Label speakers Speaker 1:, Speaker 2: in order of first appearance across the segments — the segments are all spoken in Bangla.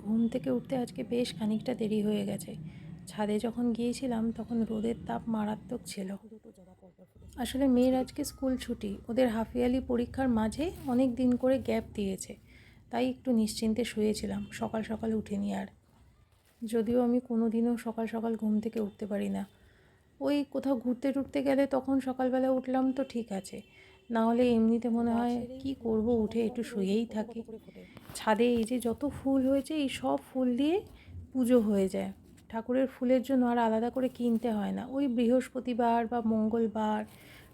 Speaker 1: ঘুম থেকে উঠতে আজকে বেশ খানিকটা দেরি হয়ে গেছে। ছাদে যখন গিয়েছিলাম তখন রোদের তাপ মারাত্মক ছিল। আসলে মেয়ের আজকে স্কুল ছুটি, ওদের হাফ ইয়ারলি পরীক্ষার মাঝে অনেক দিন করে গ্যাপ দিয়েছে, তাই একটু নিশ্চিন্তে শুয়েছিলাম, সকাল সকাল উঠিনি আর। যদিও আমি কোনো দিনও সকাল সকাল ঘুম থেকে উঠতে পারি না। ওই কোথাও ঘুরতে টুরতে গেলে তখন সকালবেলা উঠলাম তো ঠিক আছে, না হলে এমনিতে মনে হয় কি করব, উঠে একটু শুয়েই থাকি। ছাদে এই যে যত ফুল হয়েছে, এই সব ফুল দিয়ে পুজো হয়ে যায়। ঠাকুরের ফুলের জন্য আর আলাদা করে কিনতে হয় না। ওই বৃহস্পতিবার বা মঙ্গলবার,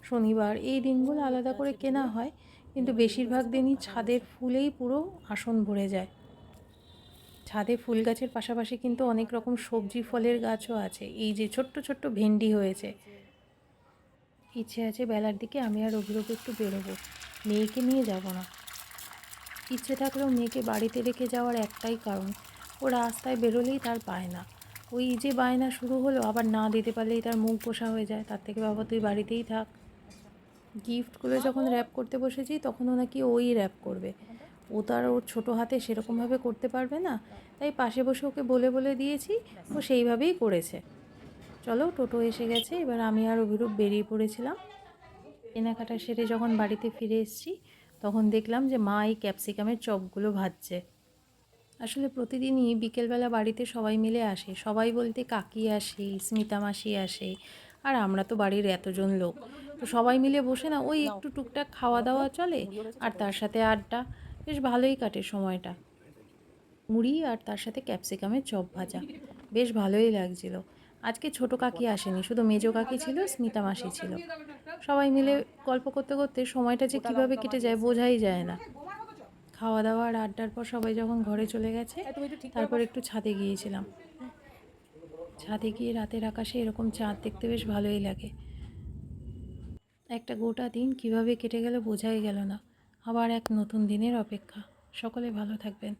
Speaker 1: শনিবার এই দিনগুলো আলাদা করে কেনা হয়, কিন্তু বেশিরভাগ দিনই ছাদের ফুলেই পুরো আসন ভরে যায়। ছাদে ফুল গাছের পাশাপাশি কিন্তু অনেক রকম সবজি ফলের গাছও আছে। এই যে ছোট্ট ছোট্ট ভেন্ডি হয়েছে। ইচ্ছে আছে বেলার দিকে আমি আর অভিরূপ একটু বেরোবো, মেয়েকে নিয়ে যাব না। ইচ্ছে থাকলেও মেয়েকে বাড়িতে রেখে যাওয়ার একটাই কারণ, ও রাস্তায় বেরোলেই তার বায়না। ওই যে বায়না শুরু হলো, আবার না দিতে পারলেই তার মুখ বসা হয়ে যায়। তার থেকে বাবা তুই বাড়িতেই থাক। গিফটগুলো যখন র্যাপ করতে বসেছি তখনও নাকি ওই র্যাপ করবে। ও তো আর ওর ছোটো হাতে সেরকমভাবে করতে পারবে না, তাই পাশে বসে ওকে বলে বলে দিয়েছি, ও সেইভাবেই করেছে। চলো, টোটো এসে গেছে, এবার আমি আর অভিরূপ বেরিয়ে পড়েছিলাম। কেনাকাটা সেরে যখন বাড়িতে ফিরে এসেছি তখন দেখলাম যে মা এই ক্যাপসিকামের চপগুলো ভাজছে। আসলে প্রতিদিনই বিকেলবেলা বাড়িতে সবাই মিলে আসে, সবাই বলতে কাকি আসে, স্মিতা মাসি আসে, আর আমরা তো বাড়ির এতজন লোক, তো সবাই মিলে বসে না ওই একটু টুকটাক খাওয়া দাওয়া চলে, আর তার সাথে আড্ডা। বেশ ভালোই কাটে সময়টা। মুড়ি আর তার সাথে ক্যাপসিকামের চপ ভাজা, বেশ ভালোই লাগছিল। আজকে ছোটো কাকি আসেনি, শুধু মেজো কাকি ছিল, স্মিতা মাসি ছিল। সবাই মিলে গল্প করতে করতে সময়টা যে কীভাবে কেটে যায় বোঝাই যায় না। খাওয়া দাওয়া আর আড্ডার পর সবাই যখন ঘরে চলে গেছে, তারপর একটু ছাদে গিয়েছিলাম। ছাদে গিয়ে রাতের আকাশে এরকম চাঁদ দেখতে বেশ ভালোই লাগে। একটা গোটা দিন কিভাবে কেটে গেল বোঝাই গেল না। আবার এক নতুন দিনের অপেক্ষা। সকলে ভালো থাকবেন।